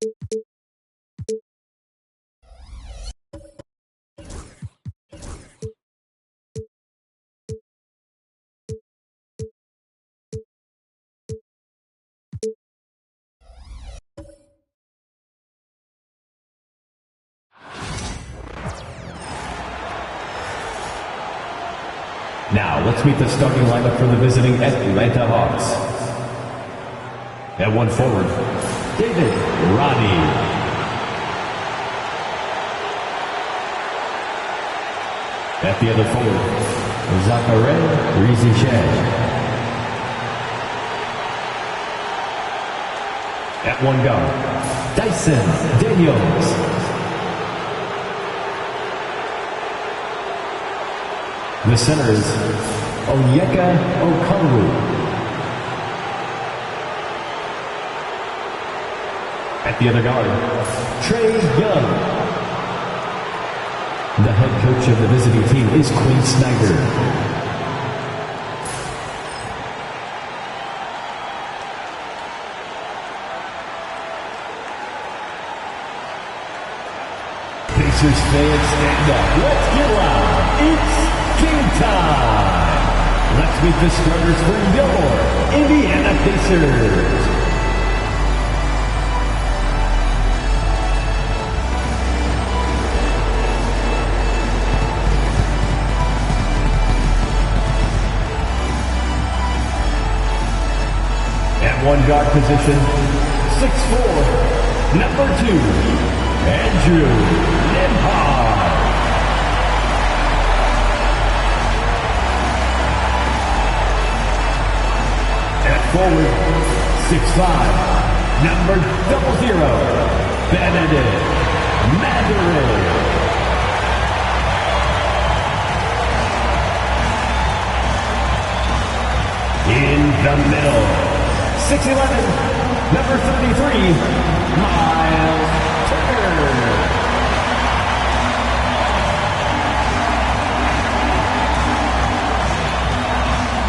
Now, let's meet the starting lineup for the visiting Atlanta Hawks. At one forward, David Roddy. At the other forward, Zachary Rizichet. At one guard, Dyson Daniels. The center is Onyeka Okongwu. At the other guard, Trae Young. The head coach of the visiting team is Quinn Snyder. Pacers fans, stand up. Let's get loud. It's game time! Let's meet the starters for your Indiana Pacers. At one guard position, 6'4", number 2, Andrew Nembhard. Forward, 6'5", number 00, Benedict Mathurin. In the middle, 6'11", number 33, Miles Turner.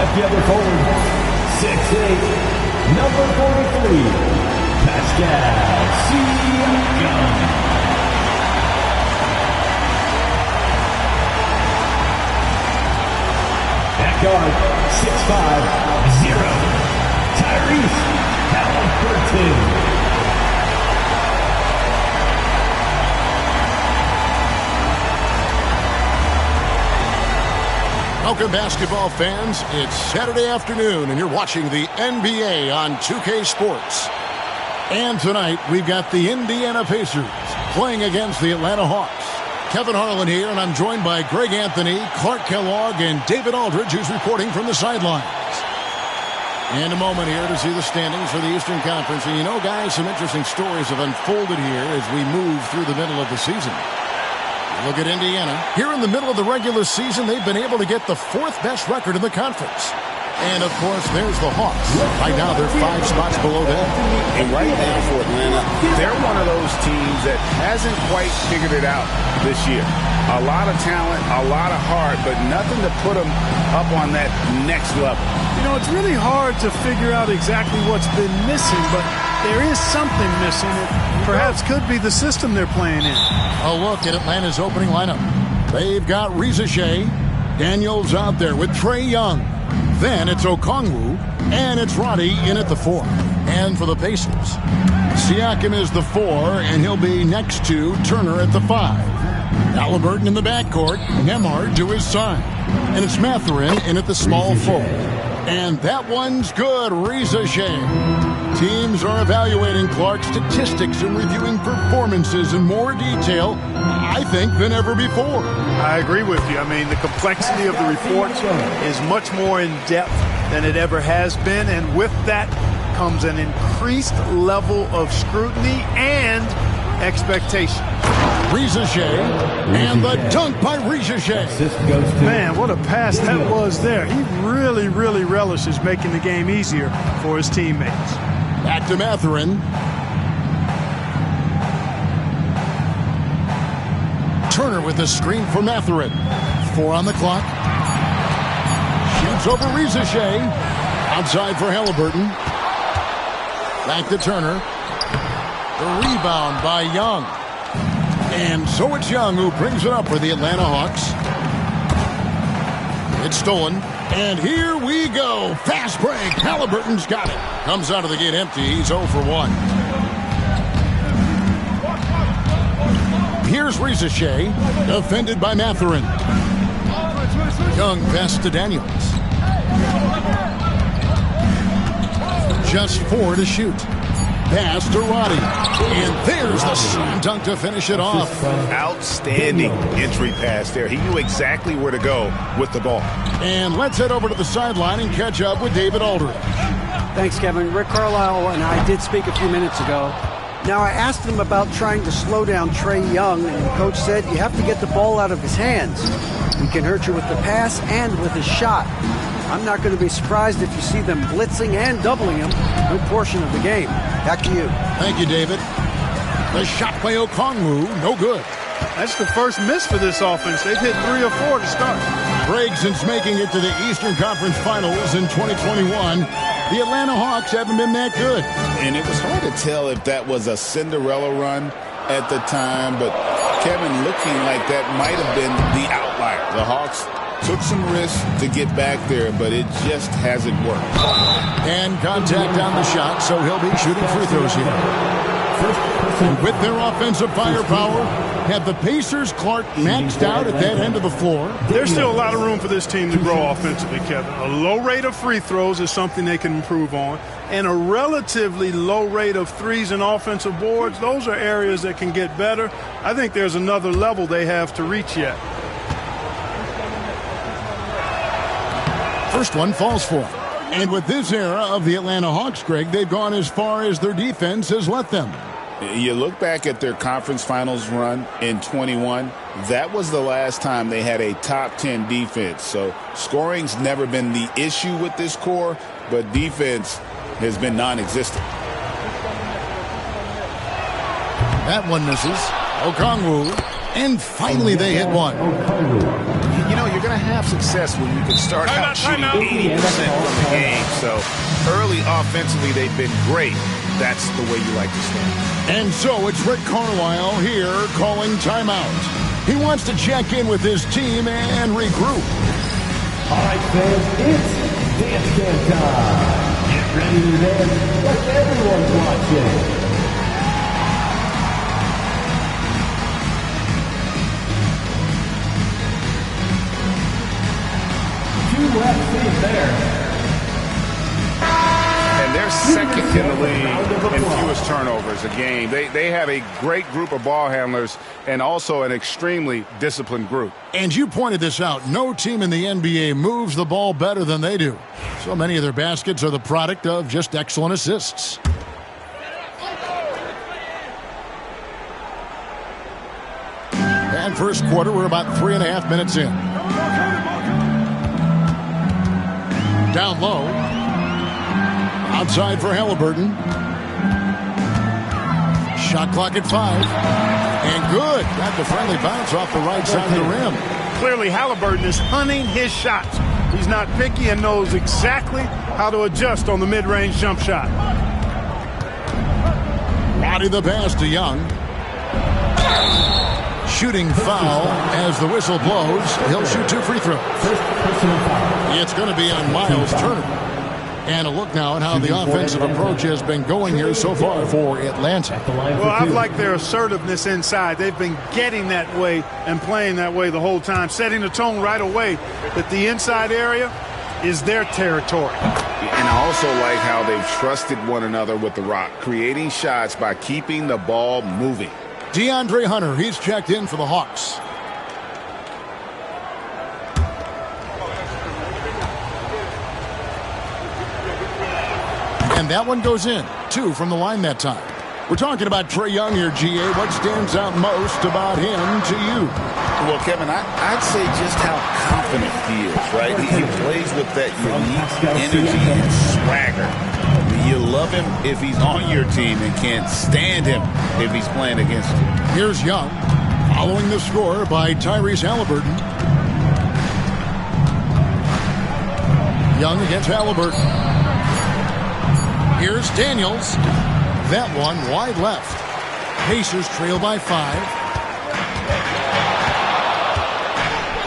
At the other forward, 6'8", number 43, Pascal Siakam. At guard, 6'5", 0, Tyrese Haliburton. Welcome, basketball fans. It's Saturday afternoon, and you're watching the NBA on 2K Sports. And tonight, we've got the Indiana Pacers playing against the Atlanta Hawks. Kevin Harlan here, and I'm joined by Greg Anthony, Clark Kellogg, and David Aldridge, who's reporting from the sidelines. In a moment here to see the standings for the Eastern Conference. And you know, guys, some interesting stories have unfolded here as we move through the middle of the season. Look at Indiana. Here in the middle of the regular season, they've been able to get the 4th best record in the conference. And, of course, there's the Hawks. Right now, they're 5 spots below them. And right now for Atlanta, they're one of those teams that hasn't quite figured it out this year. A lot of talent, a lot of heart, but nothing to put them up on that next level. You know, it's really hard to figure out exactly what's been missing, but there is something missing. It perhaps could be the system they're playing in. A look at Atlanta's opening lineup. They've got Rizichet. Daniels out there with Trae Young. Then it's Okongwu, and it's Roddy in at the 4. And for the Pacers, Siakam is the 4, and he'll be next to Turner at the 5. Haliburton in the backcourt, Nembhard to his side. And it's Mathurin in at the small forward. And that one's good, Rizichet. Teams are evaluating Clark's statistics and reviewing performances in more detail, I think, than ever before. I agree with you. I mean, the complexity of the report is much more in depth than it ever has been, and with that comes an increased level of scrutiny and expectation. Rizichet, and the dunk by Rizichet. Man, what a pass that was there. He really, really relishes making the game easier for his teammates. Back to Mathurin. Turner with the screen for Mathurin. 4 on the clock. Shoots over Rizichet. Outside for Haliburton. Back to Turner. The rebound by Young. And so it's Young who brings it up for the Atlanta Hawks. It's stolen. And here we go. Fast break. Halliburton's got it. Comes out of the gate empty. He's 0 for 1. Here's Rizachet. Defended by Mathurin. Young pass to Daniels. Just 4 to shoot. Pass to Roddy. And there's the slam dunk to finish it off. Outstanding entry pass there. He knew exactly where to go with the ball. And let's head over to the sideline and catch up with David Aldridge. Thanks, Kevin. Rick Carlisle and I did speak a few minutes ago. Now, I asked him about trying to slow down Trae Young, and the coach said you have to get the ball out of his hands. He can hurt you with the pass and with his shot. I'm not going to be surprised if you see them blitzing and doubling him a good portion of the game. Back to you. Thank you, David. The shot by Okongwu, no good. That's the first miss for this offense. They've hit 3 or 4 to start. Greg, since making it to the Eastern Conference Finals in 2021, the Atlanta Hawks haven't been that good. And it was hard to tell if that was a Cinderella run at the time, but Kevin, looking like that might have been the outlier. The Hawks took some risks to get back there, but it just hasn't worked. And contact on the shot, so he'll be shooting free throws here. With their offensive firepower, have the Pacers Clark maxed out at that end of the floor? There's still a lot of room for this team to grow offensively, Kevin. A low rate of free throws is something they can improve on, and a relatively low rate of threes and offensive boards. Those are areas that can get better. I think there's another level they have to reach yet. First one falls for them. And with this era of the Atlanta Hawks, Greg, they've gone as far as their defense has let them. You look back at their conference finals run in 21, that was the last time they had a top 10 defense. So scoring's never been the issue with this core, but defense has been non-existent. That one misses. Okongwu. And finally they hit one. You know, you're going to have success when you can start out shooting 80% from the game. So early offensively, they've been great. That's the way you like to start. And so it's Rick Carlisle here calling timeout. He wants to check in with his team and regroup. All right, fans, it's dance game time. Get ready to dance like everyone's watching. And they're second in the league in fewest turnovers a game. They have a great group of ball handlers and also an extremely disciplined group. And you pointed this out. No team in the NBA moves the ball better than they do. So many of their baskets are the product of just excellent assists. And first quarter, we're about 3.5 minutes in. Down low. Outside for Halliburton. Shot clock at 5. And good. Got the friendly bounce off the right side of the rim. Clearly, Halliburton is hunting his shots. He's not picky and knows exactly how to adjust on the mid-range jump shot. Body the pass to Young. Shooting foul as the whistle blows. He'll shoot 2 free throws. It's going to be on Miles Turner. And a look now at how the offensive approach has been going here so far for Atlanta. Well, I've liked their assertiveness inside. They've been getting that way and playing that way the whole time, setting the tone right away that the inside area is their territory. And I also like how they've trusted one another with the rock, creating shots by keeping the ball moving. DeAndre Hunter, he's checked in for the Hawks. And that one goes in. 2 from the line that time. We're talking about Trae Young here, GA. What stands out most about him to you? Well, Kevin, I'd say just how confident he is, right? He plays with that unique energy and swagger. You love him if he's on your team and can't stand him if he's playing against you. Here's Young, following the score by Tyrese Halliburton. Young against Halliburton. Here's Daniels. That one wide left. Pacers trail by 5.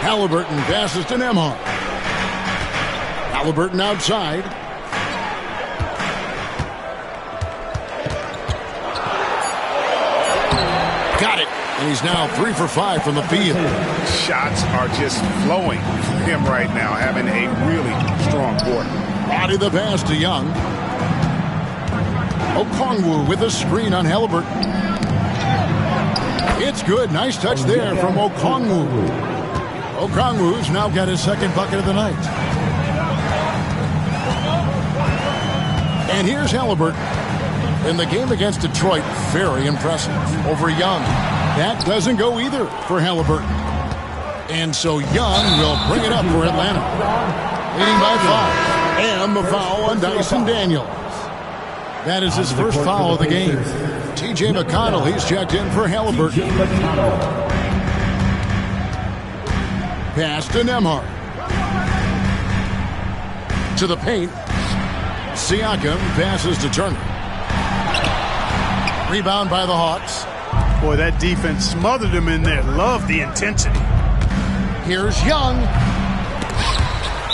Halliburton passes to Nembhard. Halliburton outside. Got it. And he's now 3 for 5 from the field. Shots are just flowing from him right now, having a really strong quarter. Body the pass to Young. Okongwu with a screen on Halliburton. It's good. Nice touch there from Okongwu. Okongwu's now got his second bucket of the night. And here's Halliburton. In the game against Detroit, very impressive over Young. That doesn't go either for Halliburton. And so Young will bring it up for Atlanta. Leading by 5. And the foul on Dyson Daniels. That is his first foul of the game. T.J. McConnell, he's checked in for Halliburton. Pass to Nembhard. To the paint. Siakam passes to Turner. Rebound by the Hawks. Boy, that defense smothered him in there. Love the intensity. Here's Young.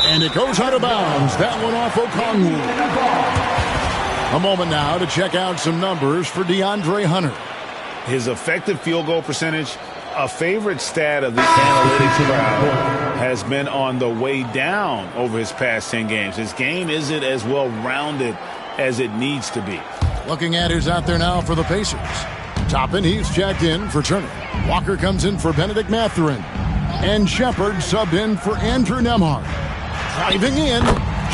And it goes out of bounds. That one off Okongwu. A moment now to check out some numbers for DeAndre Hunter. His effective field goal percentage, a favorite stat of the analytics crowd, has been on the way down over his past 10 games. His game isn't as well-rounded as it needs to be. Looking at who's out there now for the Pacers. Toppin, he's checked in for Turner. Walker comes in for Benedict Mathurin. And Shepard subbed in for Andrew Nembhard. Driving in,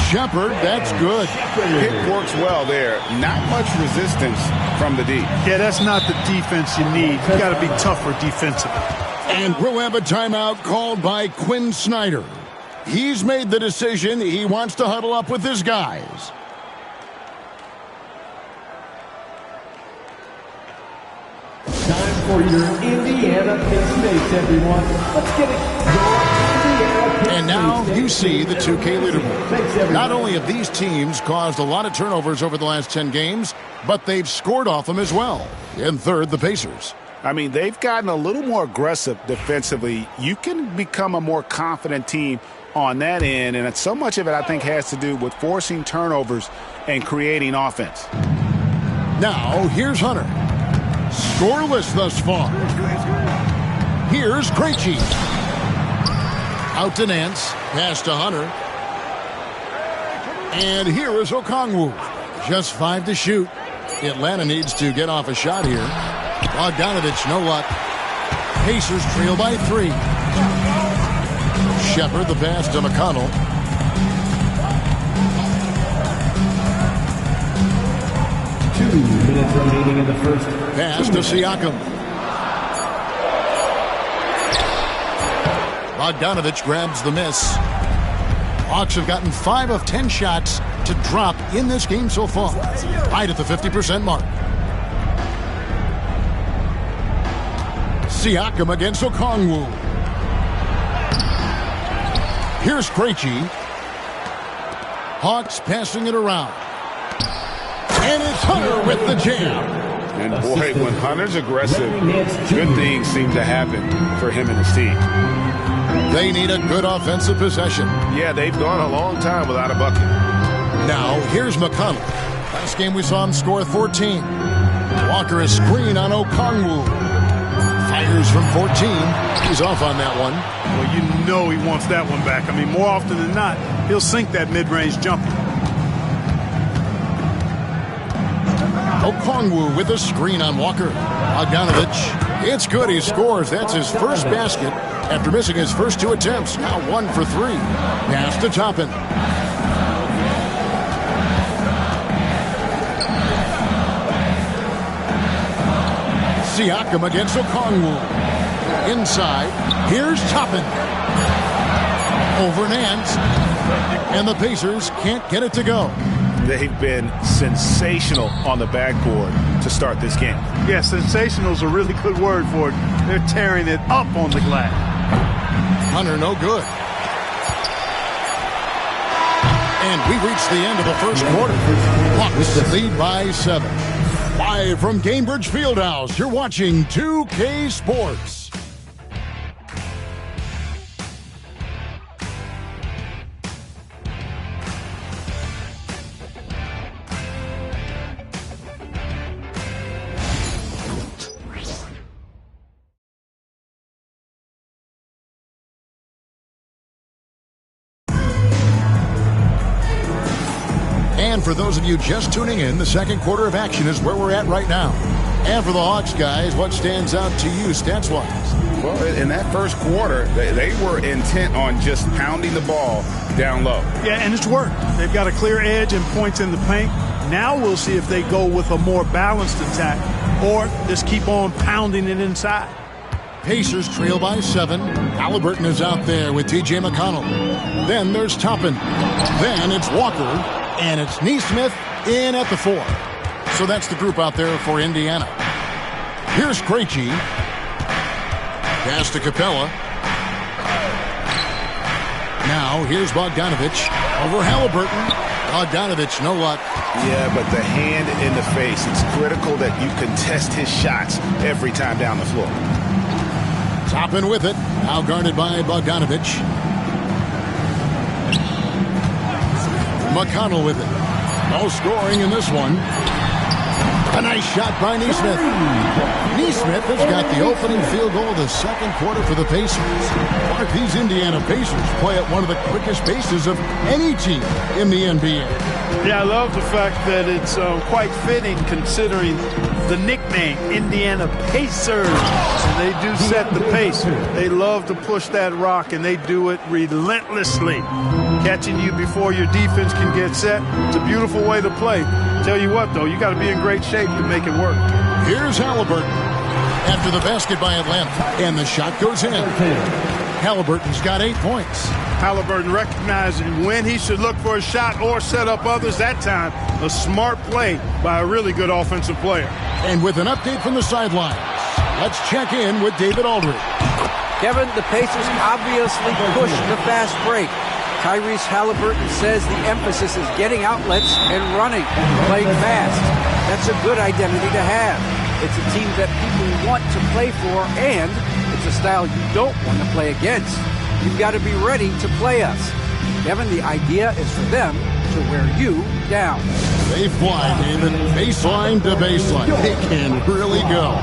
Shepard, that's good. It works well there. Not much resistance from the D. Yeah, that's not the defense you need. You got to be tougher defensively. And we'll have a timeout called by Quinn Snyder. He's made the decision he wants to huddle up with his guys. Time for your Indiana Pacers, everyone. Let's get it. And now you see the 2K leaderboard. Not only have these teams caused a lot of turnovers over the last 10 games, but they've scored off them as well. In third, the Pacers. I mean, they've gotten a little more aggressive defensively. You can become a more confident team on that end, and so much of it, I think, has to do with forcing turnovers and creating offense. Now, here's Hunter. Scoreless thus far. Here's Krejci. Out to Nance. Pass to Hunter. And here is Okongwu. Just 5 to shoot. Atlanta needs to get off a shot here. Bogdanovich, no luck. Pacers trail by 3. Shepard, the pass to McConnell. Minutes remaining in the first. Pass to Siakam. Bogdanovich grabs the miss. Hawks have gotten 5 of 10 shots to drop in this game so far. Right at the 50% mark. Siakam against Okongwu. Here's Krejci. Hawks passing it around. And it's Hunter with the jam. And boy, when Hunter's aggressive, good things seem to happen for him and his team. They need a good offensive possession. Yeah, they've gone a long time without a bucket. Now, here's McConnell. Last game we saw him score 14. Walker a screen on Okongwu. Fires from 14. He's off on that one. Well, you know he wants that one back. I mean, more often than not, he'll sink that mid-range jumper. Okongwu with a screen on Walker. Bogdanovich. It's good. He scores. That's his first basket after missing his first 2 attempts. Now 1 for 3. Pass to Toppin. Siakam against Okongwu. Inside. Here's Toppin. Over Nance. And the Pacers can't get it to go. They've been sensational on the backboard to start this game. Yeah, sensational is a really good word for it. They're tearing it up on the glass. Hunter, no good. And we reach the end of the first quarter. Hawks lead by 7. Live from Cambridge Fieldhouse, you're watching 2K Sports. And for those of you just tuning in, the second quarter of action is where we're at right now. And for the Hawks, guys, what stands out to you stats-wise? Well, in that first quarter, they were intent on just pounding the ball down low. Yeah, and it's worked. They've got a clear edge and points in the paint. Now we'll see if they go with a more balanced attack or just keep on pounding it inside. Pacers trail by 7. Halliburton is out there with T.J. McConnell. Then there's Toppin. Then it's Walker. And it's Neesmith in at the 4. So that's the group out there for Indiana. Here's Krejci. Pass to Capella. Now here's Bogdanovich over Halliburton. Bogdanovich, no luck. Yeah, but the hand in the face. It's critical that you contest his shots every time down the floor. Toppin with it. Now guarded by Bogdanovich. McConnell with it. No scoring in this one. A nice shot by Neesmith. Neesmith has got the opening field goal of the second quarter for the Pacers. Mark, these Indiana Pacers play at one of the quickest paces of any team in the NBA. Yeah, I love the fact that it's quite fitting considering the nickname, Indiana Pacers. And they do set the pace. They love to push that rock, and they do it relentlessly. Catching you before your defense can get set. It's a beautiful way to play. Tell you what, though, you got to be in great shape to make it work. Here's Halliburton after the basket by Atlanta, and the shot goes in. Halliburton's got 8 points. Halliburton recognizing when he should look for a shot or set up others. That time, a smart play by a really good offensive player. And with an update from the sidelines, let's check in with David Aldridge. Kevin, the Pacers obviously pushed the fast break. Tyrese Halliburton says the emphasis is getting outlets and running, playing fast. That's a good identity to have. It's a team that people want to play for, and it's a style you don't want to play against. You've got to be ready to play us. Kevin, the idea is for them to wear you down. They fly, David. Baseline to baseline. They can really go.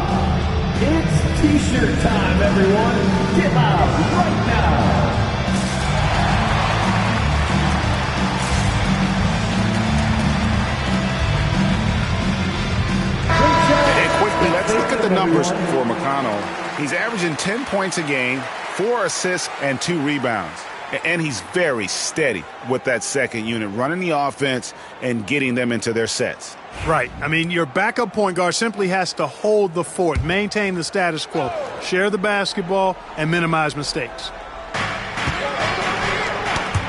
It's T-shirt time, everyone. Get loud right now. Let's look at the numbers for McConnell. He's averaging 10 points a game, 4 assists, and 2 rebounds. And he's very steady with that second unit, running the offense and getting them into their sets. Right. I mean, your backup point guard simply has to hold the fort, maintain the status quo, share the basketball, and minimize mistakes.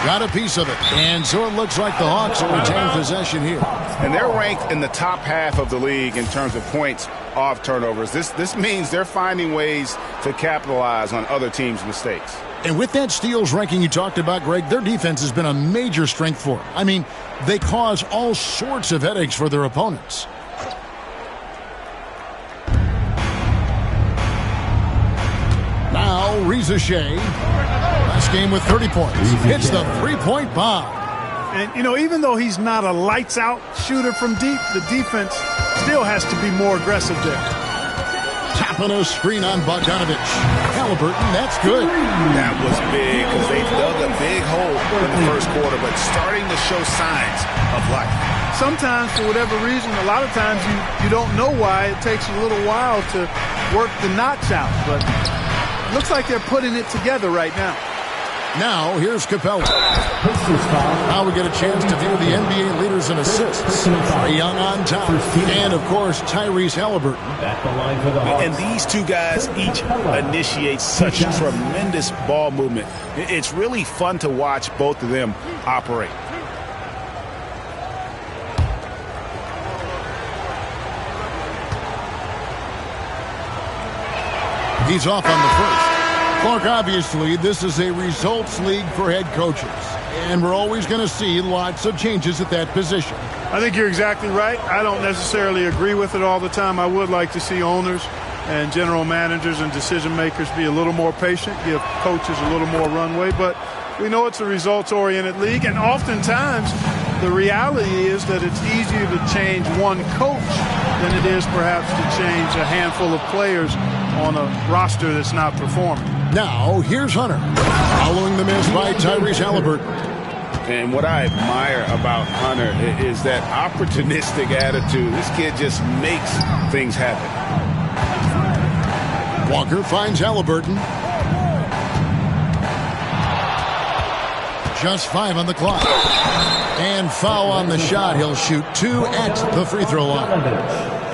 Got a piece of it. And so it looks like the Hawks will retain possession here. And they're ranked in the top half of the league in terms of points off turnovers. This means they're finding ways to capitalize on other teams' mistakes. And with that steals ranking you talked about, Greg, their defense has been a major strength for them. I mean, they cause all sorts of headaches for their opponents. Now, Reza Shea. Last game with 30 points. Hits the three-point bomb. And, you know, even though he's not a lights-out shooter from deep, the defense still has to be more aggressive there. Tapping a screen on Bogdanovich. Halliburton, that's good. That was big because they dug a big hole in the first quarter, but starting to show signs of life. Sometimes, for whatever reason, a lot of times you don't know why. It takes a little while to work the knots out, but it looks like they're putting it together right now. Now, here's Capella. Now we get a chance to view the NBA leaders in assists. Trae Young on top. And, of course, Tyrese Halliburton. And these two guys each initiate such tremendous ball movement. It's really fun to watch both of them operate. He's off on the first. Clark, obviously, this is a results league for head coaches, and we're always going to see lots of changes at that position. I think you're exactly right. I don't necessarily agree with it all the time. I would like to see owners and general managers and decision makers be a little more patient, give coaches a little more runway. But we know it's a results-oriented league, and oftentimes the reality is that it's easier to change one coach than it is perhaps to change a handful of players on a roster that's not performing. Now, here's Hunter. Following the miss by Tyrese Halliburton. And what I admire about Hunter is that opportunistic attitude. This kid just makes things happen. Walker finds Halliburton. Just 5 on the clock. And foul on the shot. He'll shoot 2 at the free throw line.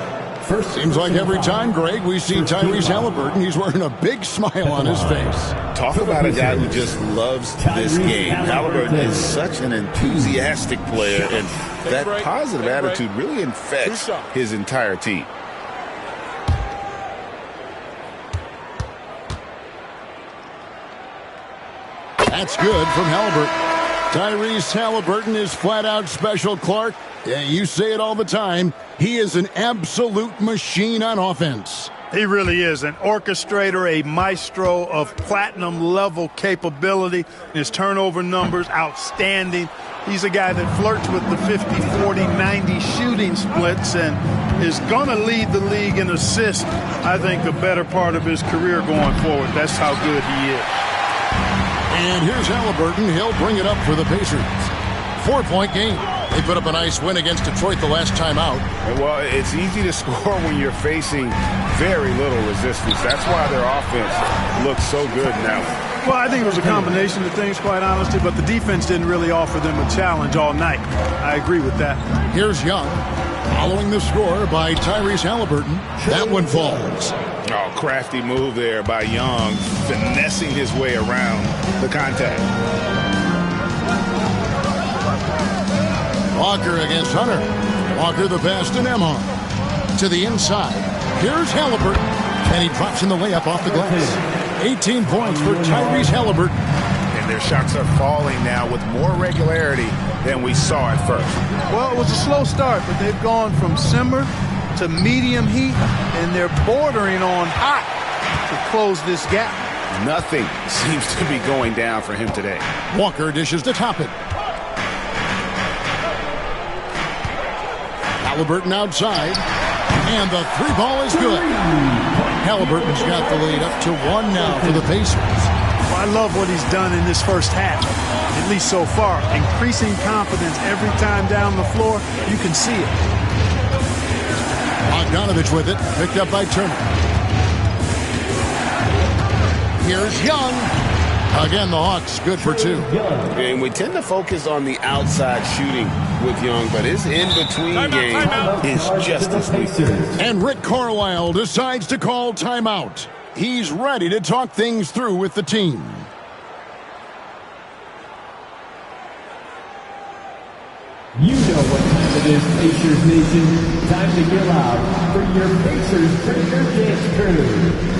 Seems like every time, Greg, we see Tyrese Halliburton, he's wearing a big smile on his face. Talk about a guy who just loves this game. Halliburton is such an enthusiastic player, and that positive attitude really infects his entire team. That's good from Halliburton. Tyrese Halliburton is flat out special, Clark. Yeah, you say it all the time. He is an absolute machine on offense. He really is an orchestrator, a maestro of platinum-level capability. His turnover numbers, outstanding. He's a guy that flirts with the 50, 40, 90 shooting splits and is going to lead the league in assists, I think, the better part of his career going forward. That's how good he is. And here's Halliburton. He'll bring it up for the Pacers. 4-point game. They put up a nice win against Detroit the last time out. Well, it's easy to score when you're facing very little resistance. That's why their offense looks so good now. Well, I think it was a combination of things, quite honestly, but the defense didn't really offer them a challenge all night. I agree with that. Here's Young. Following the score by Tyrese Halliburton. That one falls. Oh, crafty move there by Young, finessing his way around the contact. Walker against Hunter. Walker the pass to Nembhard. To the inside. Here's Halliburton. And he drops in the layup off the glass. 18 points for Tyrese Halliburton. And their shots are falling now with more regularity than we saw at first. Well, it was a slow start, but they've gone from simmer to medium heat, and they're bordering on hot to close this gap. Nothing seems to be going down for him today. Walker dishes to Toppin. Halliburton outside, and the 3 ball is good. Halliburton's got the lead up to 1 now for the Pacers. Well, I love what he's done in this first half, at least so far. Increasing confidence every time down the floor. You can see it. Bogdanovich with it, picked up by Turner. Here's Young. Again, the Hawks good for 2. And we tend to focus on the outside shooting with Young, but his in-between game is just as lethal. And Rick Carlisle decides to call timeout. He's ready to talk things through with the team. You know what time it is, Pacers Nation. Time to get loud for your Pacers Treasure Dance Crew.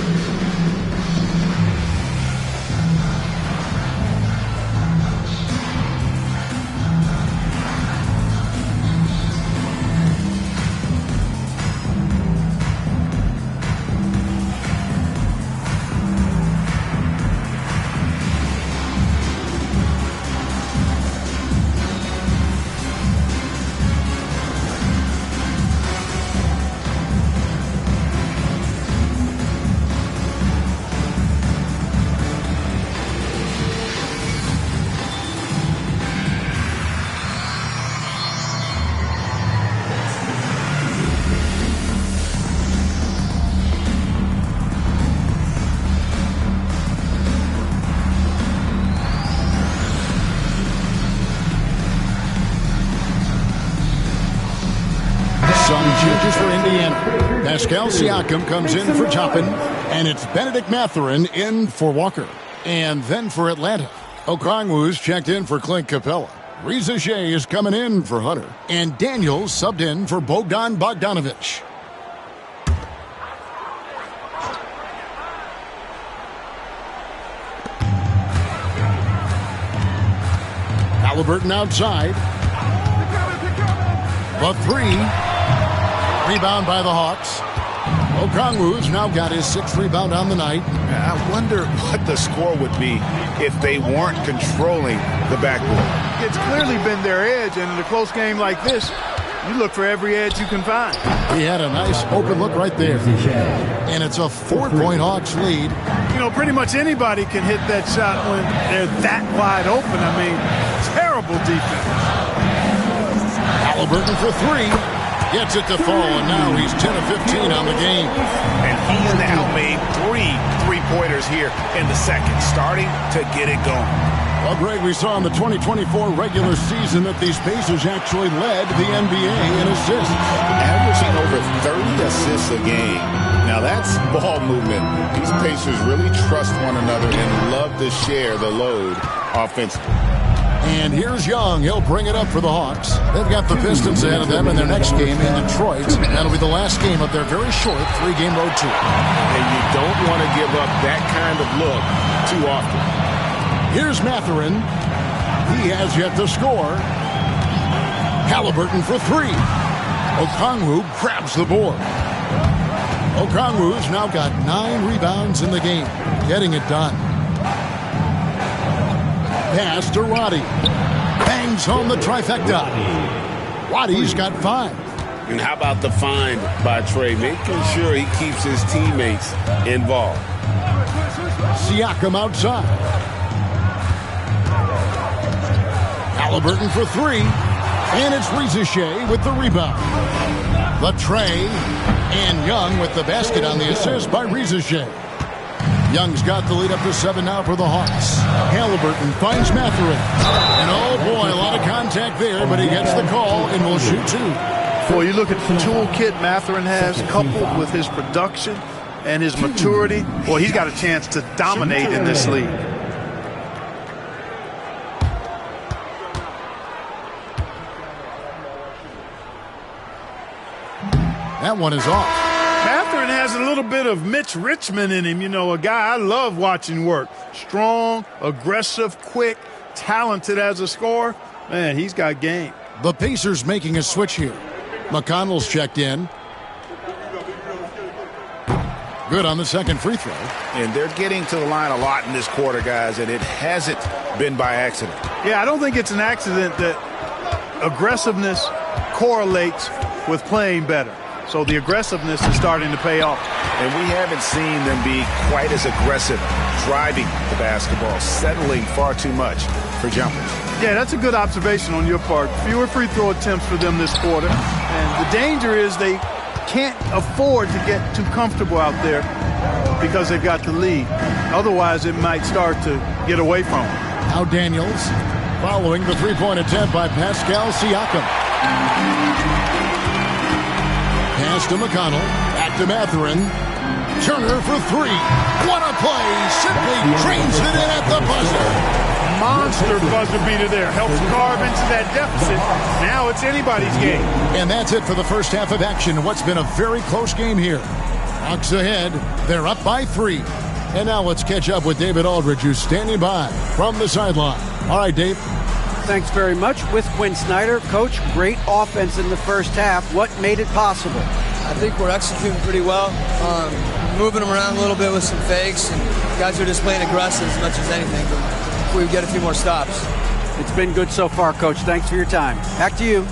Changes for Indiana. Pascal Siakam comes in for Toppin, and it's Benedict Mathurin in for Walker. And then for Atlanta, Okongwu's checked in for Clint Capella. Reza Shea is coming in for Hunter, and Daniels subbed in for Bogdan Bogdanovich. Halliburton outside. The three. Rebound by the Hawks. Okongwu's now got his 6th rebound on the night. I wonder what the score would be if they weren't controlling the backboard. It's clearly been their edge, and in a close game like this, you look for every edge you can find. He had a nice open look right there. And it's a 4-point Hawks lead. You know, pretty much anybody can hit that shot when they're that wide open. I mean, terrible defense. Halliburton for 3. Gets it to fall, and now he's 10 of 15 on the game. And he now made 3 3-pointers here in the second, starting to get it going. Well, Greg, we saw in the 2024 regular season that these Pacers actually led the NBA in assists. Averaging over 30 assists a game. Now that's ball movement. These Pacers really trust one another and love to share the load offensively. And here's Young. He'll bring it up for the Hawks. They've got the Pistons ahead of them in their next game in Detroit. That'll be the last game of their very short 3-game road tour. And you don't want to give up that kind of look too often. Here's Mathurin. He has yet to score. Halliburton for 3. Okongwu grabs the board. Okongwu's now got 9 rebounds in the game, getting it done. Pass to Roddy. Bangs home the trifecta. Roddy's got 5. And how about the find by Trey, making sure he keeps his teammates involved. Siakam outside. Halliburton for 3. And it's Rizichet with the rebound. The tray. And Young with the basket on the assist by Rizichet. Young's got the lead up to 7 now for the Hawks. Halliburton finds Mathurin. And oh boy, a lot of contact there, but he gets the call and will shoot 2. Boy, you look at the toolkit Mathurin has, coupled with his production and his maturity. Boy, he's got a chance to dominate in this league. That one is off. Mathurin has a little bit of Mitch Richmond in him. You know, a guy I love watching work. Strong, aggressive, quick, talented as a scorer. Man, he's got game. The Pacers making a switch here. McConnell's checked in. Good on the second free throw. And they're getting to the line a lot in this quarter, guys, and it hasn't been by accident. Yeah, I don't think it's an accident that aggressiveness correlates with playing better. So the aggressiveness is starting to pay off. And we haven't seen them be quite as aggressive, driving the basketball, settling far too much for jumpers. Yeah, that's a good observation on your part. Fewer free throw attempts for them this quarter. And the danger is they can't afford to get too comfortable out there because they've got the lead. Otherwise, it might start to get away from them. Now Daniels following the three-point attempt by Pascal Siakam. Pass to McConnell. Back to Mathurin. Turner for 3. What a play. Simply drains it in at the buzzer. Monster buzzer beater there. Helps carve into that deficit. Now it's anybody's game. And that's it for the first half of action. What's been a very close game here. Hawks ahead. They're up by 3. And now let's catch up with David Aldridge, who's standing by from the sideline. All right, Dave. Thanks very much. With Quinn Snyder, Coach, great offense in the first half. What made it possible? I think we're executing pretty well. Moving them around a little bit with some fakes, and guys are just playing aggressive as much as anything. But if we get a few more stops. It's been good so far, Coach. Thanks for your time. Back to you.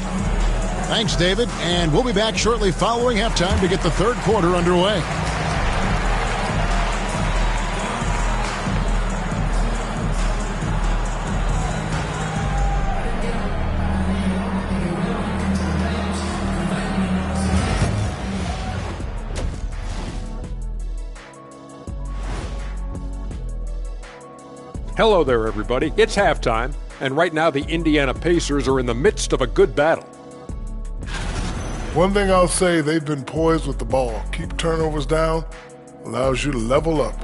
Thanks, David. And we'll be back shortly following halftime to get the third quarter underway. Hello there, everybody. It's halftime, and right now the Indiana Pacers are in the midst of a good battle. One thing I'll say, they've been poised with the ball. Keep turnovers down, allows you to level up.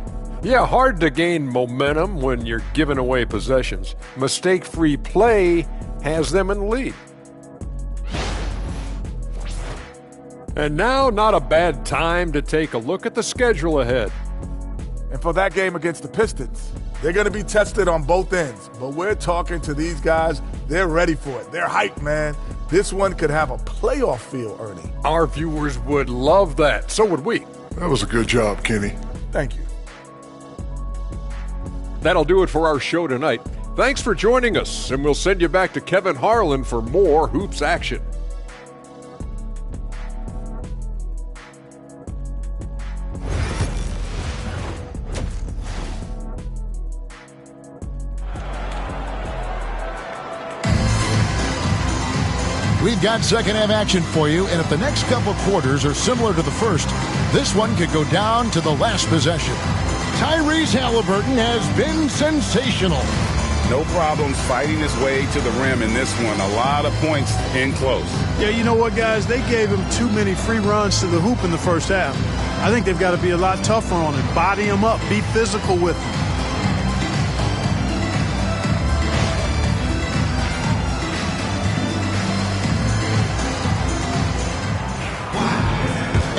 Yeah, hard to gain momentum when you're giving away possessions. Mistake-free play has them in the lead. And now, not a bad time to take a look at the schedule ahead. And for that game against the Pistons, they're going to be tested on both ends. But we're talking to these guys. They're ready for it. They're hyped, man. This one could have a playoff feel, Ernie. Our viewers would love that. So would we. That was a good job, Kenny. Thank you. That'll do it for our show tonight. Thanks for joining us, and we'll send you back to Kevin Harlan for more hoops action. We've got second-half action for you, and if the next couple quarters are similar to the first, this one could go down to the last possession. Tyrese Halliburton has been sensational. No problems fighting his way to the rim in this one. A lot of points in close. Yeah, you know what, guys? They gave him too many free runs to the hoop in the first half. I think they've got to be a lot tougher on him. Body him up. Be physical with him.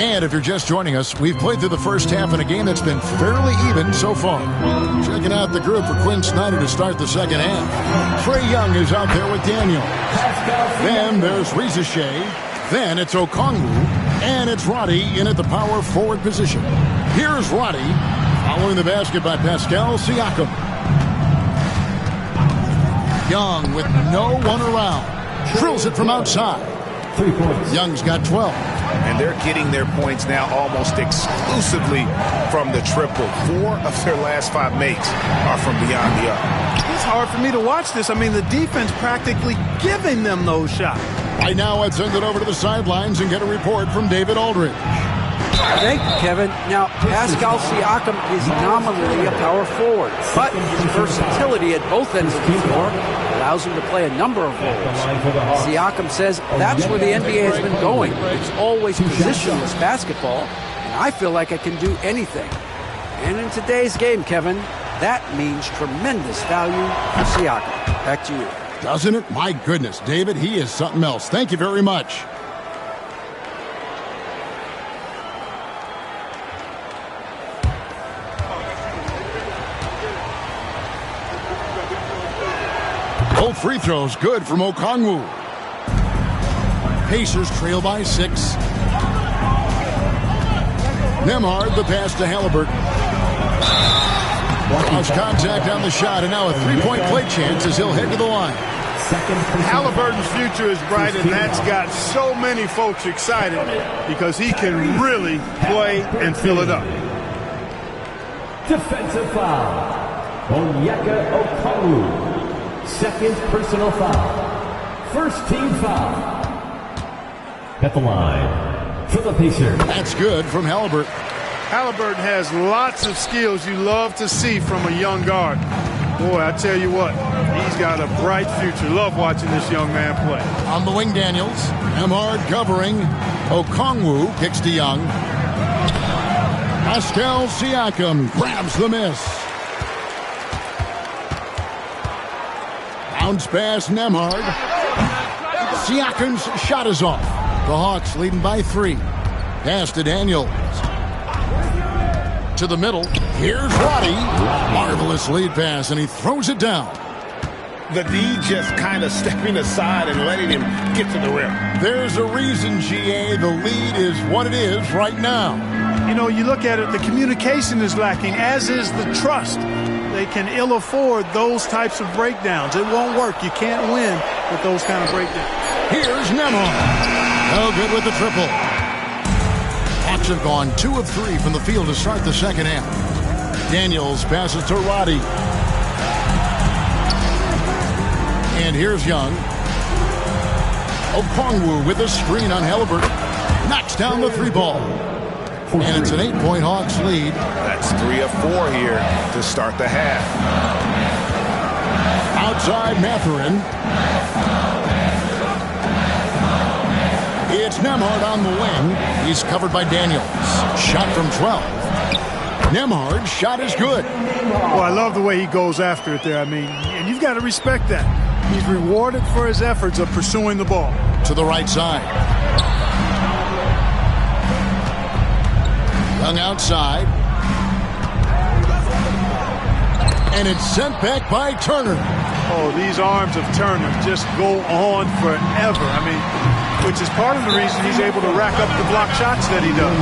And if you're just joining us, we've played through the first half in a game that's been fairly even so far. Checking out the group for Quinn Snyder to start the second half. Trae Young is out there with Daniel. Then there's Reza Shea. Then it's Okongwu. And it's Roddy in at the power forward position. Here's Roddy following the basket by Pascal Siakam. Young with no one around. Drills it from outside. 3 points. Young's got 12. And they're getting their points now almost exclusively from the triple. 4 of their last 5 makes are from beyond the arc. It's hard for me to watch this. I mean, the defense practically giving them those shots. Right now, let's send it over to the sidelines and get a report from David Aldridge. Thank you, Kevin. Now, Pascal Siakam is nominally a power forward, but his versatility at both ends of the floor allows him to play a number of roles. Siakam says that's where the NBA has been going. It's always positionless basketball, and I feel like I can do anything. And in today's game, Kevin, that means tremendous value for Siakam. Back to you. Doesn't it? My goodness, David, he is something else. Thank you very much. Both free throws good from Okongwu. Pacers trail by 6. Nembhard the pass to Halliburton. Lost contact on the shot, and now a three-point play chance as he'll head to the line. Halliburton's future is bright, and that's got so many folks excited because he can really play and fill it up. Defensive foul. Onyeka Okongwu. Second personal foul. First team foul. At the line for the Pacers. That's good from Halliburton. Halliburton has lots of skills you love to see from a young guard. Boy, I tell you what, he's got a bright future. Love watching this young man play. On the wing, Daniels. Nembhard covering. Okongwu kicks to Young. Pascal Siakam grabs the miss. Bounce pass, Nembhard. Siakam's shot is off. The Hawks leading by 3. Pass to Daniels. To the middle. Here's Roddy. Marvelous lead pass, and he throws it down. The D just kind of stepping aside and letting him get to the rim. There's a reason, GA. The lead is what it is right now. You know, you look at it, the communication is lacking, as is the trust. They can ill afford those types of breakdowns. It won't work. You can't win with those kind of breakdowns. Here's Nembhard. No good with the triple. Hawks have gone 2 of 3 from the field to start the second half. Daniels passes to Roddy. And here's Young. Okongwu with a screen on Halliburton. Knocks down the 3 ball. And it's an 8-point Hawks lead. That's 3 of 4 here to start the half. Outside Mathurin. It's Nembhard on the wing. He's covered by Daniels. Shot from 12. Nembhard's shot is good. Well, I love the way he goes after it there. I mean, and you've got to respect that. He's rewarded for his efforts of pursuing the ball. To the right side. Young outside. And it's sent back by Turner. Oh, these arms of Turner just go on forever. I mean, which is part of the reason he's able to rack up the block shots that he does.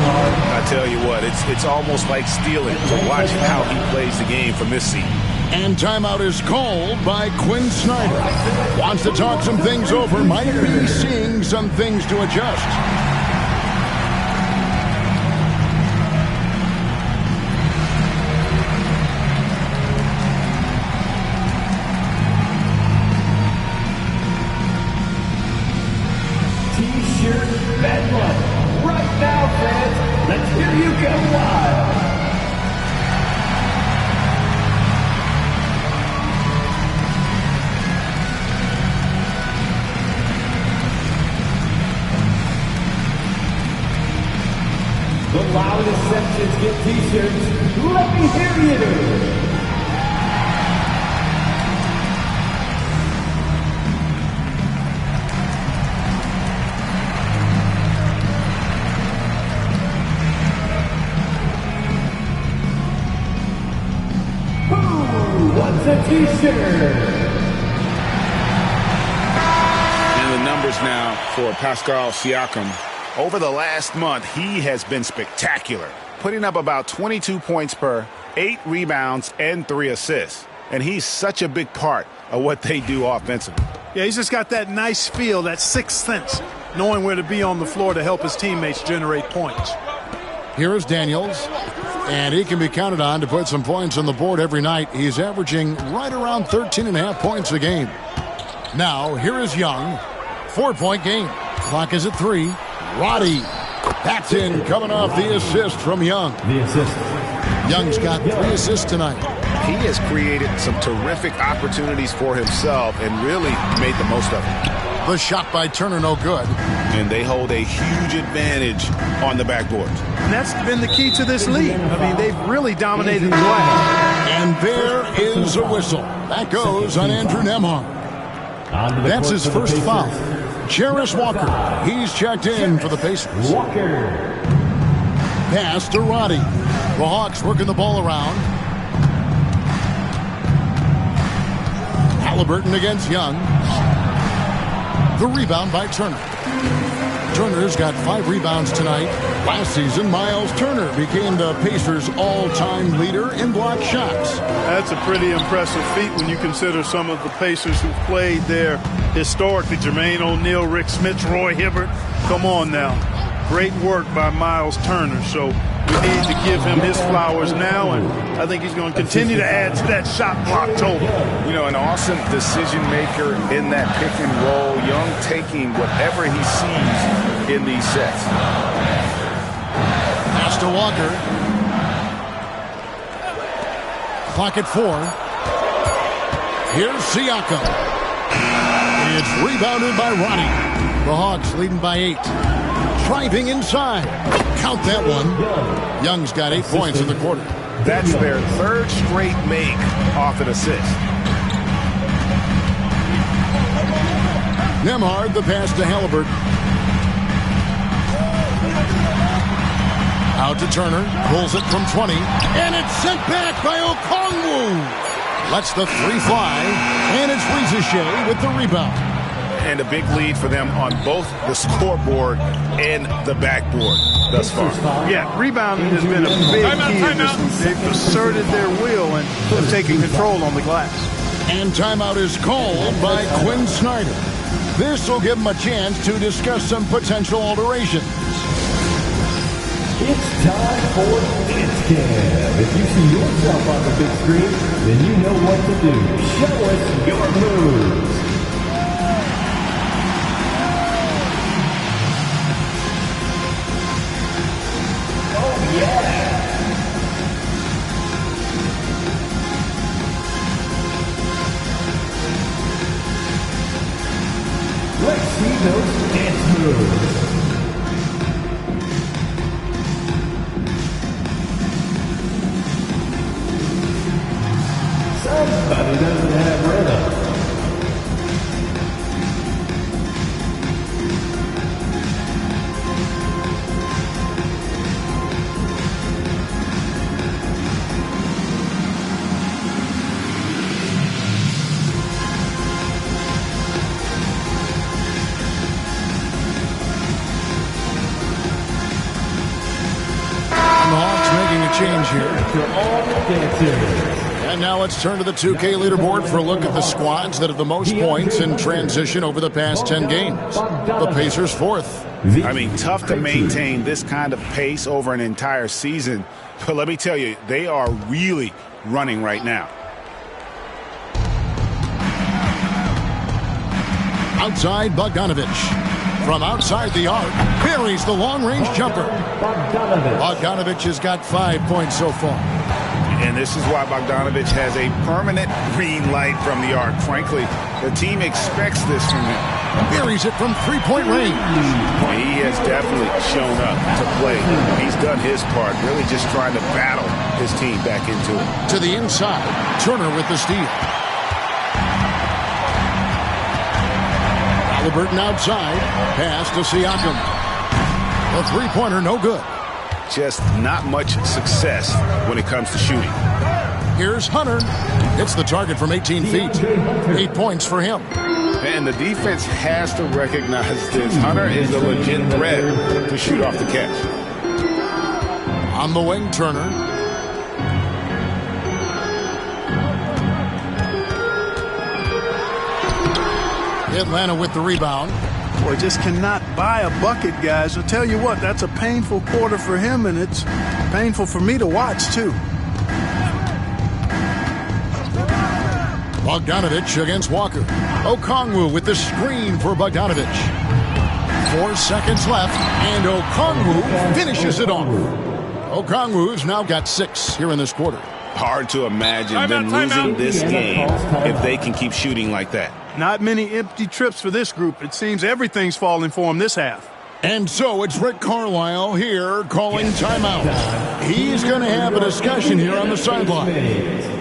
I tell you what, it's almost like stealing to watch how he plays the game from this seat. And timeout is called by Quinn Snyder. Wants to talk some things over, might be seeing some things to adjust. T-shirt bedlam. Right now, fans, let's hear you go wild. The loudest sections get T-shirts. Let me hear you. Who wants a T-shirt? And the numbers now for Pascal Siakam. Over the last month, he has been spectacular, putting up about 22 points per, 8 rebounds, and 3 assists. And he's such a big part of what they do offensively. Yeah, he's just got that nice feel, that sixth sense, knowing where to be on the floor to help his teammates generate points. Here is Daniels, and he can be counted on to put some points on the board every night. He's averaging right around 13.5 points a game. Now, here is Young. 4-point game. Clock is at 3. Roddy. That's in, coming off the assist from Young. The assist. Young's got 3 assists tonight. He has created some terrific opportunities for himself and really made the most of it. The shot by Turner, no good. And they hold a huge advantage on the backboard. And that's been the key to this league. I mean, they've really dominated the glass. And there is a whistle. That goes on Andrew Nembhard. That's his first foul. Jarris Walker, he's checked in for the Pacers. Walker. Pass to Roddy. The Hawks working the ball around. Halliburton against Young. The rebound by Turner. Turner's got 5 rebounds tonight. Last season, Miles Turner became the Pacers' all-time leader in block shots. That's a pretty impressive feat when you consider some of the Pacers who've played there historically. Jermaine O'Neal, Rick Smith, Roy Hibbert. Come on now. Great work by Miles Turner. So we need to give him his flowers now, and I think he's going to continue to add to that shot block total. You know, an awesome decision maker in that pick and roll. Young taking whatever he sees in these sets. Pass to Walker. Clock at 4. Here's Siakam. It's rebounded by Roddy. The Hawks leading by 8. Driving inside. Count that one. Young's got 8 points in the quarter. That's their 3rd straight make off an assist. Nembhard, the pass to Halliburton. Out to Turner. Pulls it from 20. And it's sent back by Okongwu. Lets the 3 fly. And it's Rizachet with the rebound. And a big lead for them on both the scoreboard and the backboard thus far. Yeah, rebounding has been a big key in this one. They've asserted their will and have taken control on the glass. And timeout is called by Quinn Snyder. This will give him a chance to discuss some potential alterations. It's time for Dance Cam. If you see yourself on the big screen, then you know what to do. Show us your moves. Oh, yeah. Let's see those dance moves. Somebody doesn't have rhythm. For all dancers. And now let's turn to the 2K leaderboard for a look at the squads that have the most points in transition over the past 10 games. The Pacers fourth. I mean, tough to maintain this kind of pace over an entire season. But let me tell you, they are really running right now. Outside Bogdanovich. From outside the arc, buries the long-range jumper. Bogdanovich has got 5 points so far. And this is why Bogdanovich has a permanent green light from the arc. Frankly, the team expects this from him. Buries it from three-point range. He has definitely shown up to play. He's done his part, really just trying to battle his team back into it. To the inside, Turner with the steal. Halliburton outside, pass to Siakam. The three-pointer no good. Just not much success when it comes to shooting. Here's Hunter. Hits the target from 18 feet. 8 points for him. And the defense has to recognize this. Hunter is a legit threat to shoot off the catch. On the wing, Turner. Atlanta with the rebound. Boy, just cannot buy a bucket, guys. I'll tell you what, that's a painful quarter for him, and it's painful for me to watch, too. Bogdanovich against Walker. Okongwu with the screen for Bogdanovich. 4 seconds left, and Okongwu finishes it off. Okongwu's now got 6 here in this quarter. Hard to imagine them losing this game if they can keep shooting like that. Not many empty trips for this group. It seems everything's falling for him this half. And so it's Rick Carlisle here calling timeout. He's going to have a discussion here on the sideline.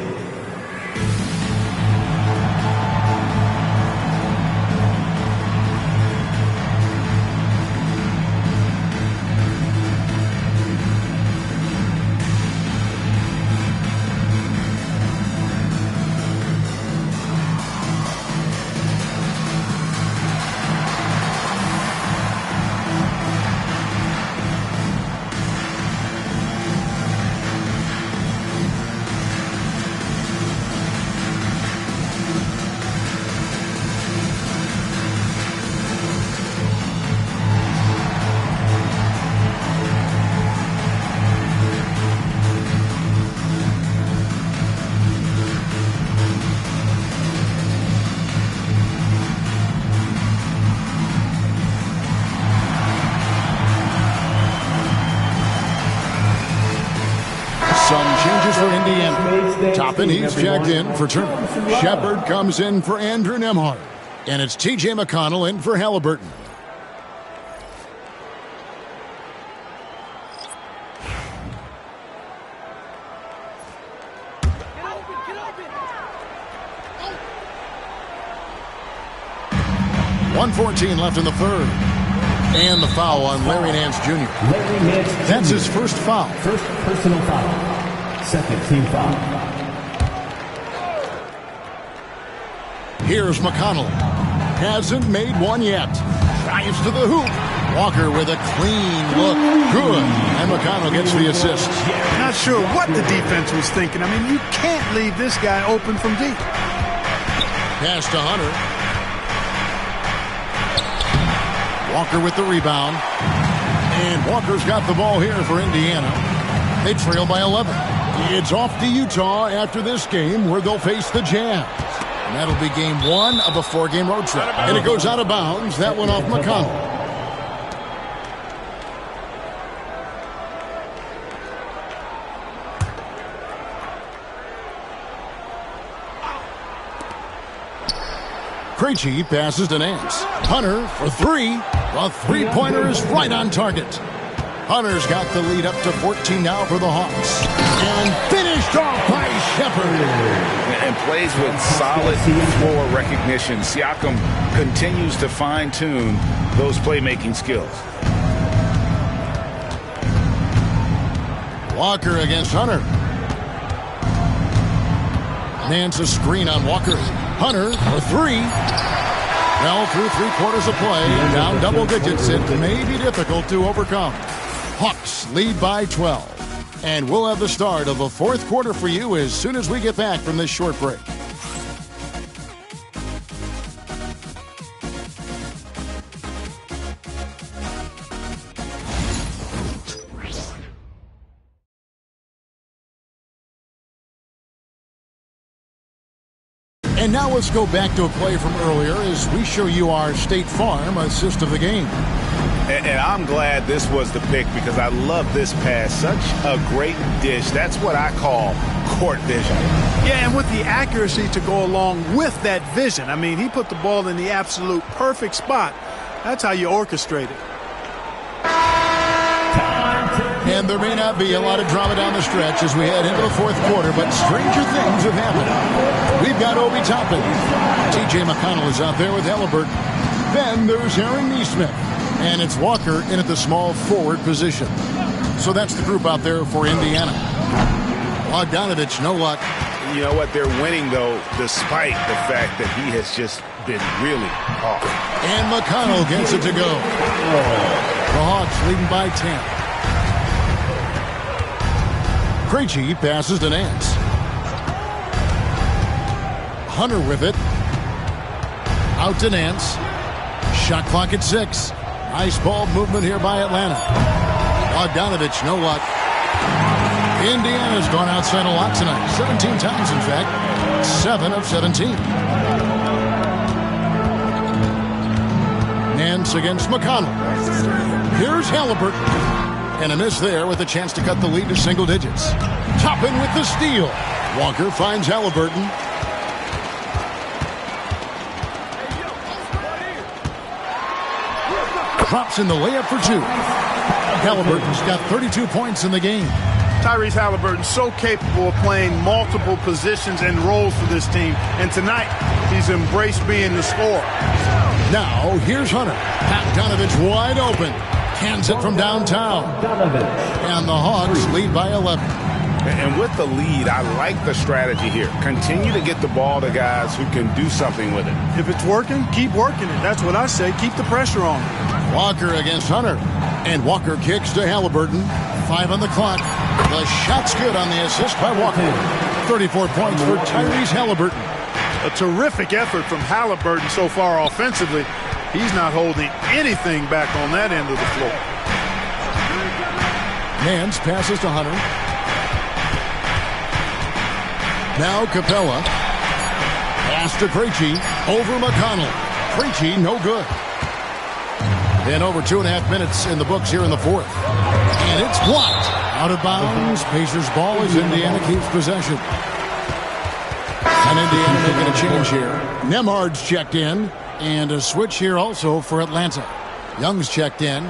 For Indiana. Toppin, he's checked in for Turner. Shepard comes in for Andrew Nembhard. And it's T.J. McConnell in for Halliburton. .114 left in the third. And the foul on Larry Nance Jr. That's his first foul. First personal foul. Second team foul. Here's McConnell. Hasn't made one yet. Drives to the hoop. Walker with a clean look. Good. And McConnell gets the assist. Not sure what the defense was thinking. I mean, you can't leave this guy open from deep. Pass to Hunter. Walker with the rebound. And Walker's got the ball here for Indiana. They trail by 11. It's off to Utah after this game where they'll face the Jazz. And that'll be game 1 of a 4-game road trip. And it goes out of bounds. That one off McConnell. Krejci passes to Nance. Hunter for 3. The three-pointer is right on target. Hunter's got the lead up to 14 now for the Hawks. And finished off by Shepard. And plays with solid floor recognition. Siakam continues to fine-tune those playmaking skills. Walker against Hunter. Nance a screen on Walker. Hunter for 3. Well, through 3 quarters of play, down double digits, it may be difficult to overcome. Hawks lead by 12. And we'll have the start of the fourth quarter for you as soon as we get back from this short break. And now let's go back to a play from earlier as we show you our State Farm assist of the game. And I'm glad this was the pick because I love this pass. Such a great dish. That's what I call court vision. Yeah, and with the accuracy to go along with that vision. I mean, he put the ball in the absolute perfect spot. That's how you orchestrate it. And there may not be a lot of drama down the stretch as we head into the fourth quarter, but stranger things have happened. We've got Obi Toppin. T.J. McConnell is out there with Halliburton. Then there's Aaron Neesmith. And it's Walker in at the small forward position. So that's the group out there for Indiana. Bogdanovich, no luck. You know what? They're winning, though, despite the fact that he has just been really off. And McConnell gets it to go. The Hawks leading by 10. Krejci passes to Nance. Hunter with it. Out to Nance. Shot clock at 6. Nice ball movement here by Atlanta. Bogdanovich, no luck. Indiana's gone outside a lot tonight. 17 times, in fact. 7 of 17. Nance against McConnell. Here's Halliburton. And a miss there with a chance to cut the lead to single digits. Toppin with the steal. Walker finds Halliburton. Drops in the layup for 2. Halliburton's got 32 points in the game. Tyrese Halliburton so capable of playing multiple positions and roles for this team. And tonight, he's embraced being the scorer. Now, here's Hunter. Bogdanovich wide open. Cans it from downtown. And the Hawks lead by 11. And with the lead, I like the strategy here. Continue to get the ball to guys who can do something with it. If it's working, keep working it. That's what I say. Keep the pressure on. Walker against Hunter. And Walker kicks to Halliburton. 5 on the clock. The shot's good on the assist by Walker. 34 points for Tyrese Halliburton. A terrific effort from Halliburton so far offensively. He's not holding anything back on that end of the floor. Nance passes to Hunter. Now Capella. Pass to Krejci. Over McConnell. Krejci, no good. And over 2.5 minutes in the books here in the fourth. And it's blocked. Out of bounds. Pacers ball as Indiana keeps possession. And Indiana making a change here. Nembhard's checked in. And a switch here also for Atlanta. Young's checked in.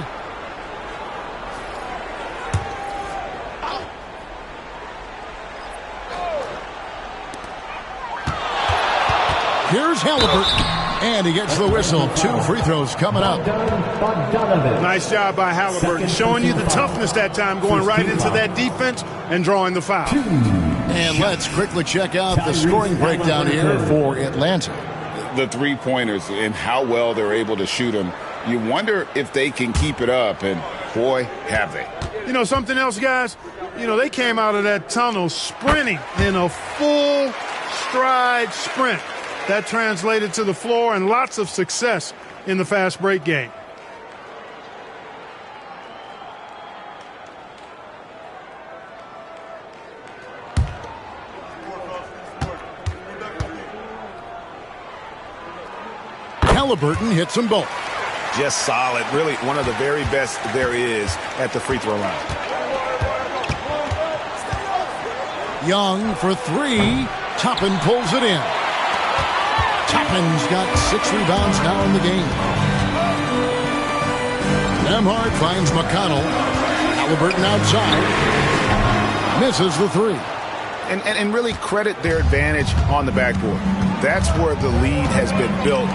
Here's Halliburton. And he gets the whistle. 2 free throws coming up. Nice job by Halliburton. Showing you the toughness that time. Going right into that defense and drawing the foul. And let's quickly check out the scoring breakdown here for Atlanta. The three-pointers and how well they're able to shoot them. You wonder if they can keep it up, and boy, have they. You know, something else, guys? You know, they came out of that tunnel sprinting in a full stride sprint. That translated to the floor and lots of success in the fast break game. Halliburton hits them both. Just solid. Really one of the very best there is at the free throw line. Young for 3. Toppin pulls it in. Toppin's got 6 rebounds now in the game. Nembhard finds McConnell. Halliburton outside. Misses the 3. And really credit their advantage on the backboard. That's where the lead has been built,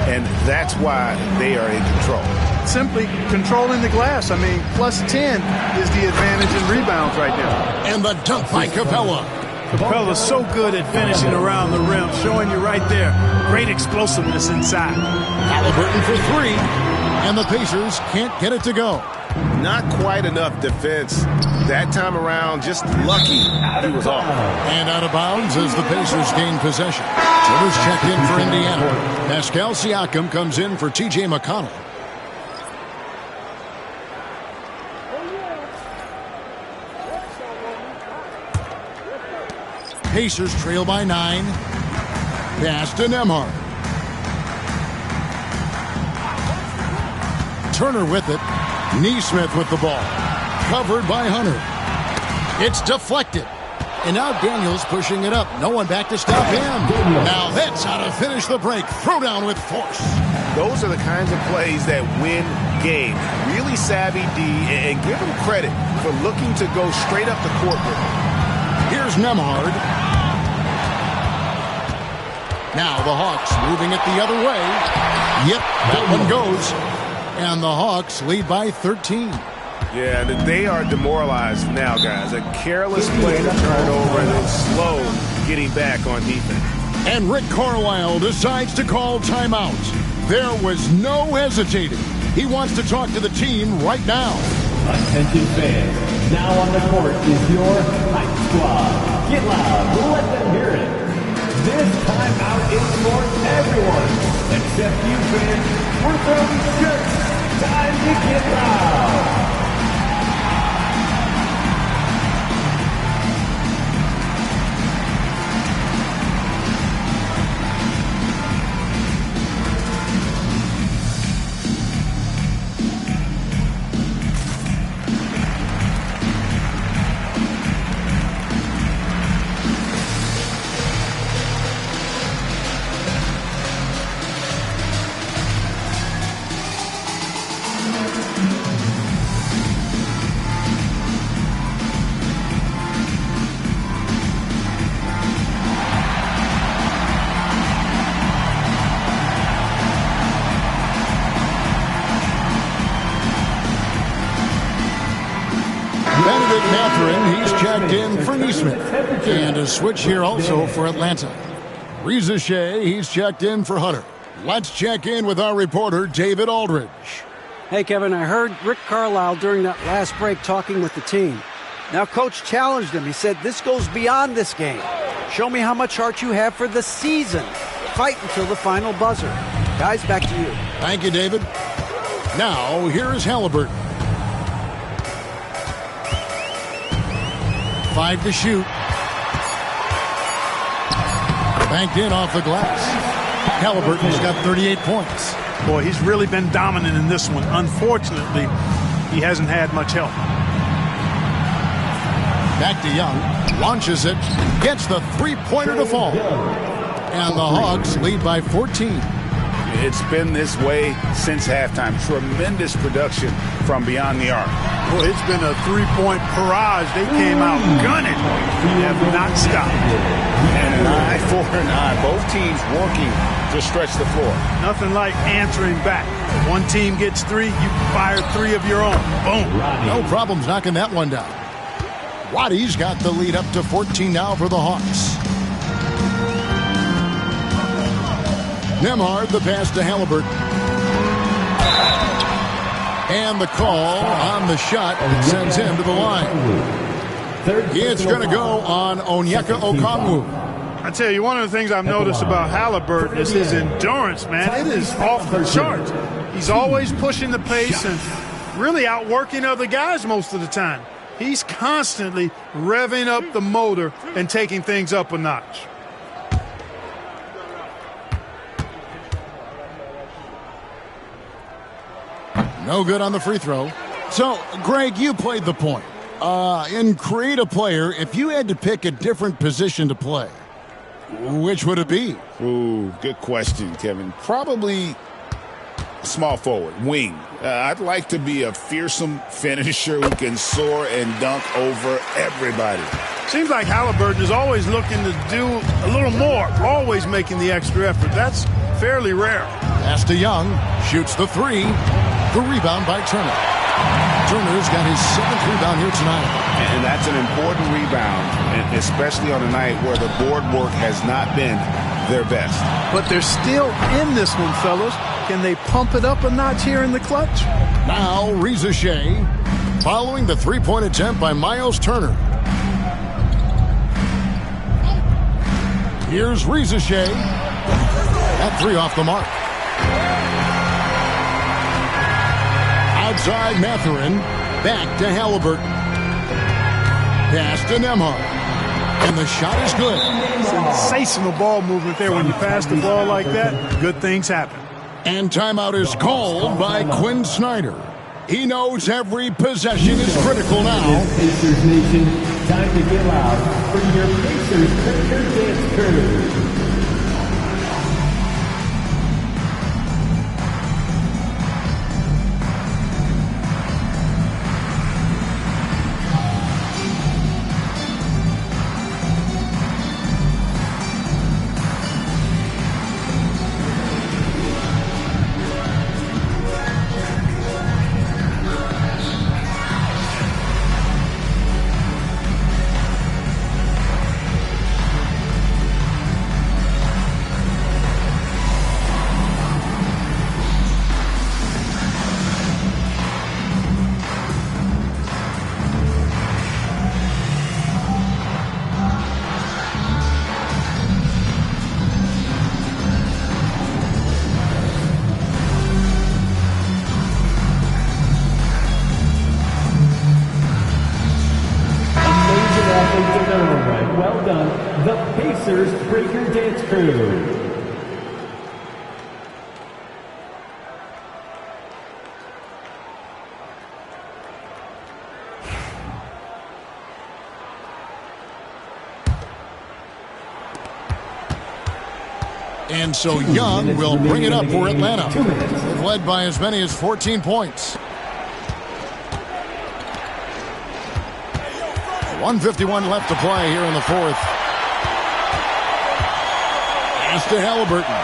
and that's why they are in control. Simply controlling the glass. I mean, plus 10 is the advantage in rebounds right now. And the dunk by Capella. Capella's so good at finishing around the rim, showing you right there. Great explosiveness inside. Halliburton for 3, and the Pacers can't get it to go. Not quite enough defense. That time around, just lucky he was off. And out of bounds as the Pacers gain possession. Rivers checked in for Indiana. Pascal Siakam comes in for T.J. McConnell. Pacers trail by 9. Pass to Nembhard. Turner with it. Neesmith with the ball. Covered by Hunter. It's deflected. And now Daniels pushing it up. No one back to stop him. Now that's how to finish the break. Throw down with force. Those are the kinds of plays that win games. Really savvy D, and give him credit for looking to go straight up the court with it. Here's Nembhard. Now the Hawks moving it the other way. Yep, that one goes. And the Hawks lead by 13. Yeah, they are demoralized now, guys. A careless play to turn over and then slow getting back on defense. And Rick Carlisle decides to call timeout. There was no hesitating. He wants to talk to the team right now. Attention fans, now on the court is your hype squad. Get loud, let them hear it. This timeout is for everyone, except you fans. We're throwing shirts. Time to get loud. He's checked in for Neesmith. And a switch here also for Atlanta. Reza Shea, he's checked in for Hunter. Let's check in with our reporter, David Aldridge. Hey, Kevin, I heard Rick Carlisle during that last break talking with the team. Now, Coach challenged him. He said, this goes beyond this game. Show me how much heart you have for the season. Fight until the final buzzer. Guys, back to you. Thank you, David. Now, here is Halliburton. 5 to shoot. Banked in off the glass. Halliburton's got 38 points. Boy, he's really been dominant in this one. Unfortunately, he hasn't had much help. Back to Young. Launches it. Gets the three-pointer to fall. And the Hawks lead by 14. It's been this way since halftime. Tremendous production from beyond the arc. Well, it's been a three-point barrage. They came out gunning. Have not stopped. And an eye for an eye. Both teams working to stretch the floor. Nothing like answering back. One team gets 3, you fire 3 of your own. Boom. No problems knocking that one down. Waddy's got the lead up to 14 now for the Hawks. Nembhard, the pass to Halliburton. And the call on the shot that sends him to the line. It's going to go on Onyeka Okongwu. I tell you, one of the things I've noticed about Halliburton is his endurance, man. It is off the charts. He's always pushing the pace and really outworking other guys most of the time. He's constantly revving up the motor and taking things up a notch. No good on the free throw. So, Greg, you played the point. In Create a Player, if you had to pick a different position to play, which would it be? Ooh, good question, Kevin. Probably small forward, wing. I'd like to be a fearsome finisher who can soar and dunk over everybody. Seems like Halliburton is always looking to do a little more, always making the extra effort. That's fairly rare. Pass to Young, shoots the 3. The rebound by Turner. Turner's got his 7th rebound here tonight. And that's an important rebound, especially on a night where the board work has not been their best. But they're still in this one, fellas. Can they pump it up a notch here in the clutch? Now, Reza Shea following the three-point attempt by Miles Turner. Here's Reza Shea. That three off the mark. Outside Mathurin. Back to Halliburton. Pass to Nembhard. And the shot is good. Sensational ball movement there. When you pass the ball like that, good things happen. And timeout is called by Quinn Snyder. He knows every possession is critical now. Pacers Nation, time to get loud for your Pacers Breaker Dance Crew. Well done, the Pacers Breaker Dance Crew. And so Young will bring it up for Atlanta. They've led by as many as 14 points. 1:51 left to play here in the fourth. Pass to Halliburton.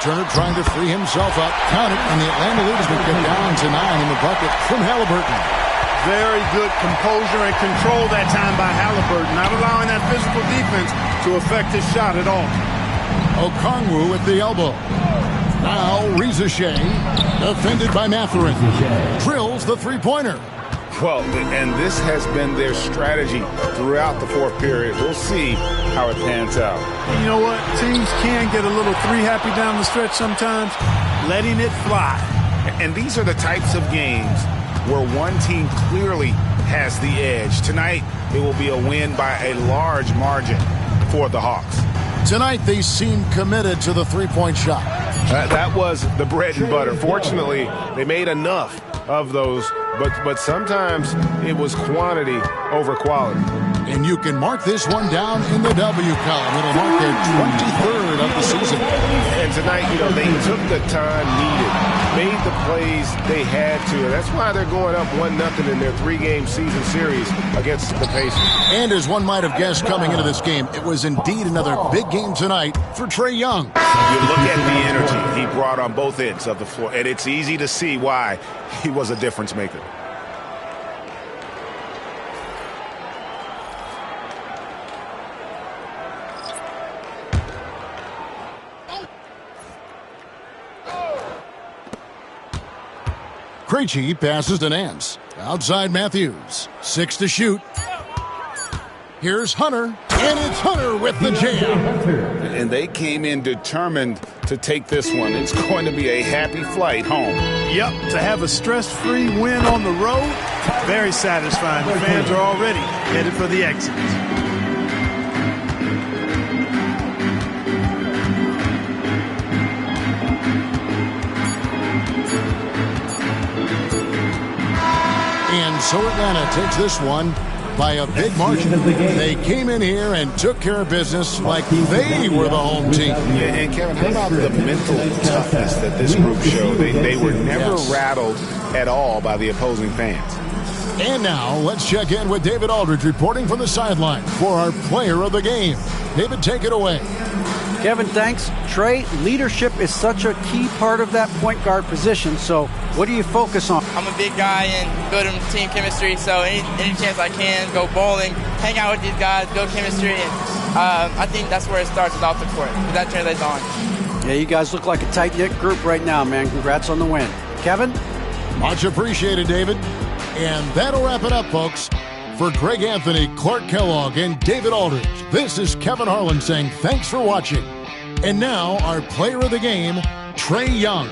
Turner trying to free himself up. Count it, and the Atlanta leaders will get down to 9 in the bucket from Halliburton. Very good composure and control that time by Halliburton, not allowing that physical defense to affect his shot at all. Okongwu at the elbow. Now Reza Shea, defended by Mathurin. Drills the three-pointer. Well, and this has been their strategy throughout the fourth period. We'll see how it pans out. You know what? Teams can get a little three-happy down the stretch sometimes, letting it fly. And these are the types of games where one team clearly has the edge. Tonight, it will be a win by a large margin for the Hawks. Tonight, they seem committed to the three-point shot. That was the bread and butter. Fortunately, they made enough of those, but sometimes it was quantity over quality. And you can mark this one down in the W column. It'll mark their 23rd of the season. And tonight, they took the time needed, made the plays they had to, and that's why they're going up 1-0 in their 3-game season series against the Pacers. And as one might have guessed coming into this game, it was indeed another big game tonight for Trae Young. You look at the energy he brought on both ends of the floor, and it's easy to see why he was a difference maker. Krejci passes to Nance. Outside Matthews. 6 to shoot. Here's Hunter. And it's Hunter with the jam. And they came in determined to take this one. It's going to be a happy flight home. Yep, to have a stress-free win on the road, very satisfying. The fans are already headed for the exit. And so Atlanta takes this one by a big margin. They came in here and took care of business like they were the home team. And Kevin, how about the mental toughness that this group showed? They were never rattled at all by the opposing fans. And now let's check in with David Aldridge reporting from the sideline for our player of the game. David, take it away. Kevin, thanks. Trae, leadership is such a key part of that point guard position. So what do you focus on? I'm a big guy and building team chemistry. So any chance I can, go bowling, hang out with these guys, build chemistry. And I think that's where it starts, is off the court. That translates on. Yeah, you guys look like a tight-knit group right now, man. Congrats on the win. Kevin? Much appreciated, David. And that'll wrap it up, folks. For Greg Anthony, Clark Kellogg, and David Aldridge, this is Kevin Harlan saying thanks for watching. And now, our player of the game, Trae Young.